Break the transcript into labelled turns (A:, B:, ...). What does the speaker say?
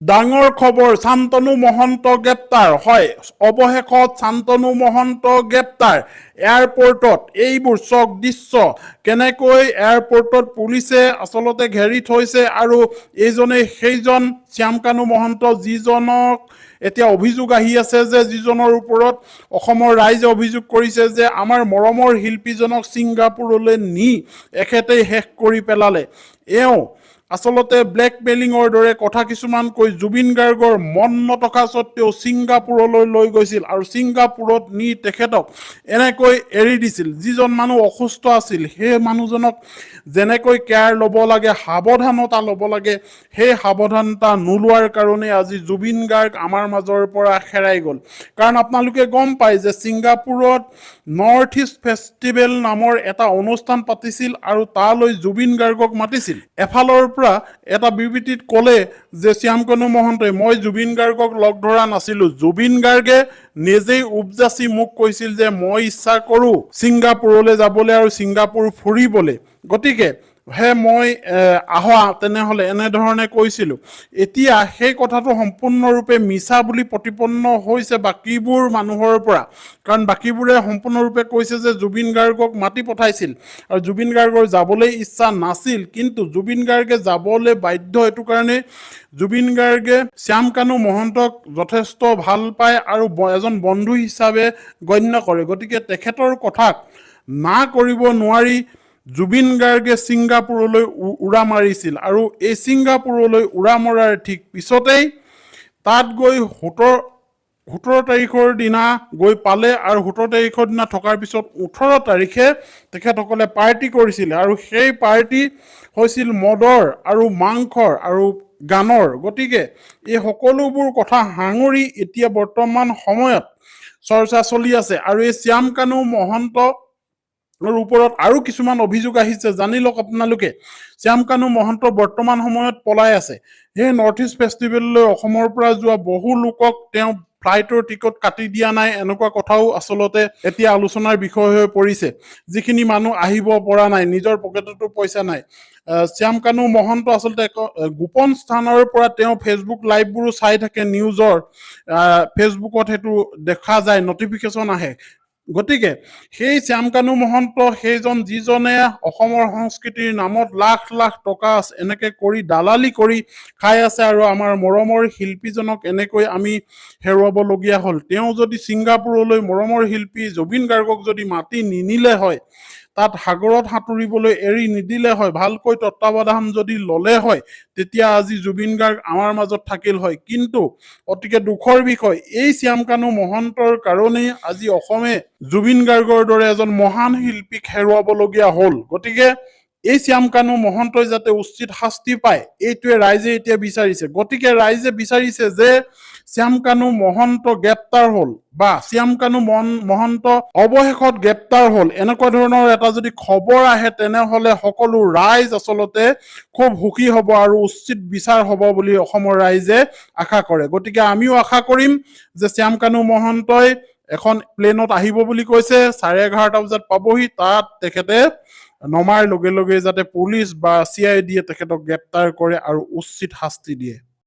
A: ডাঙৰ খবৰ, শান্তনু মহন্ত গ্ৰেপ্তাৰ। হয়, অৱশেষত শান্তনু মহন্ত গ্ৰেপ্তাৰ। এয়াৰপৰ্টত এইবোৰ চক দৃশ্য, কেনেকৈ এয়াৰপৰ্টত পুলিচে আচলতে ঘেৰি থৈছে আৰু এইজনে সেইজন শ্যামকানু মহন্ত যিজনক এতিয়া অভিযোগ আহি আছে যে যিজনৰ ওপৰত অসমৰ ৰাইজে অভিযোগ কৰিছে যে আমাৰ মৰমৰ শিল্পীজনক ছিংগাপুৰলৈ নি এখেতেই শেষ কৰি পেলালে। এওঁ আচলতে ব্লেকমেইলিঙৰ দৰে কথা কিছুমান কৈ জুবিন গাৰ্গৰ মন নথকা স্বত্বেও ছিংগাপুৰলৈ লৈ গৈছিল আৰু ছিংগাপুৰত নি তেখেতক এনেকৈ এৰি দিছিল। যিজন মানুহ অসুস্থ আছিল সেই মানুহজনক যেনেকৈ কেয়াৰ ল'ব লাগে, সাৱধানতা ল'ব লাগে, সেই সাৱধানতা নোলোৱাৰ কাৰণে আজি জুবিন গাৰ্গ আমাৰ মাজৰ পৰা হেৰাই গ'ল। কাৰণ আপোনালোকে গম পায় যে ছিংগাপুৰত নৰ্থ ইষ্ট ফেষ্টিভেল নামৰ এটা অনুষ্ঠান পাতিছিল আৰু তালৈ জুবিন গাৰ্গক মাতিছিল। এফালৰ পৰা এটা বিবৃতিত ক'লে যে শ্যামকানু মহন্তই মই জুবিন গাৰ্গক লগ ধৰা নাছিলো। জুবিন গাৰ্গে নিজেই উপজাচি মোক কৈছিল যে মই ইচ্ছা কৰোঁ ছিংগাপুৰলৈ যাবলৈ আৰু ছিংগাপুৰ ফুৰিবলৈ, গতিকে মই আহা তেনেহ'লে এনেধৰণে কৈছিলোঁ। এতিয়া সেই কথাটো সম্পূৰ্ণৰূপে মিছা বুলি প্ৰতিপন্ন হৈছে বাকীবোৰ মানুহৰ পৰা, কাৰণ বাকীবোৰে সম্পূৰ্ণৰূপে কৈছে যে জুবিন গাৰ্গক মাতি পঠাইছিল আৰু জুবিন গাৰ্গৰ যাবলৈ ইচ্ছা নাছিল, কিন্তু জুবিন গাৰ্গে যাবলৈ বাধ্য এইটো কাৰণে জুবিন গাৰ্গে শ্যামকানু মহন্তক যথেষ্ট ভাল পায় আৰু এজন বন্ধু হিচাপে গণ্য কৰে। গতিকে তেখেতৰ কথাক না কৰিব নোৱাৰি জুবিন গাৰ্গে ছিংগাপুৰলৈ উৰা মাৰিছিল আৰু এই ছিংগাপুৰলৈ উৰা মৰাৰ ঠিক পিছতেই তাত গৈ 17 তাৰিখৰ দিনা গৈ পালে আৰু 17 তাৰিখৰ দিনা থকাৰ পিছত 18 তাৰিখে তেখেতসকলে পাৰ্টি কৰিছিলে আৰু সেই পাৰ্টি হৈছিল মদৰ আৰু মাংসৰ আৰু গানৰ। গতিকে এই সকলোবোৰ কথা সাঙুৰি এতিয়া বৰ্তমান সময়ত চৰ্চা চলি আছে আৰু এই শ্যামকানু মহন্ত ওপৰত আৰু কিছুমান অভিযোগ আহিছে। জানি লওক আপোনালোকে, শ্যামকানু মহন্ত বৰ্তমান সময়ত পলাই আছে। সেই নৰ্থ ইষ্ট ফেষ্টিভেললৈ অসমৰ পৰা যোৱা বহু লোকক তেওঁ ফ্লাইটৰ টিকট কাটি দিয়া নাই, এনেকুৱা কথাও আচলতে এতিয়া আলোচনাৰ বিষয় হৈ পৰিছে। যিখিনি মানুহ আহিব পৰা নাই, নিজৰ পকেটতো পইচা নাই। শ্যামকানু মহন্ত আচলতে গোপন স্থানৰ পৰা তেওঁ ফেচবুক লাইভবোৰো চাই থাকে, নিউজৰ ফেচবুকত সেইটো দেখা যায়, নটিফিকেশ্যন আহে। গতিকে সেই শ্যামকানু মহন্ত সেইজন যিজনে অসমৰ সংস্কৃতিৰ নামত লাখ লাখ টকা এনেকে কৰি দালালি কৰি খাই আছে আৰু আমাৰ মৰমৰ শিল্পীজনক এনেকৈ আমি হেৰুৱাবলগীয়া হ'ল। তেওঁ যদি ছিংগাপুৰলৈ মৰমৰ শিল্পী জুবিন গাৰ্গক যদি মাতি নিনিলে হয়, তাত সাগৰত সাঁতুৰিবলৈ এৰি নিদিলে হয়, ভালকৈ তত্বাৱধান যদি ল'লে হয়, তেতিয়া আজি জুবিন গাৰ্গ আমাৰ মাজত থাকিল হয়। কিন্তু অতিকে দুখৰ বিষয়, এই শ্যামকানু মহন্তৰ কাৰণেই আজি অসমে জুবিন গাৰ্গৰ দৰে এজন মহান শিল্পীক হেৰুৱাবলগীয়া হ'ল। গতিকে এই শ্যামকানু মহন্তই যাতে উচিত শাস্তি পায়, এইটোৱে ৰাইজে এতিয়া বিচাৰিছে। গতিকে ৰাইজে বিচাৰিছে যে শ্যামকানু মহন্ত গ্ৰেপ্তাৰ হ'ল বা শ্যামকানু মহন্ত অৱশেষত গ্ৰেপ্তাৰ হ'ল, এনেকুৱা ধৰণৰ এটা যদি খবৰ আহে তেনেহ'লে সকলো ৰাইজ আচলতে খুব সুখী হ'ব আৰু উচিত বিচাৰ হ'ব বুলি অসমৰ ৰাইজে আশা কৰে। গতিকে আমিও আশা কৰিম যে শ্যামকানু মহন্তই এখন প্লেনত আহিব বুলি কৈছে, 11:30 বজাত পাবহি। তাত তেখেতে নমাৰ লগে লগে যাতে পুলিচ বা CID তেখেতক গ্ৰেপ্তাৰ কৰে আৰু উচিত শাস্তি দিয়ে।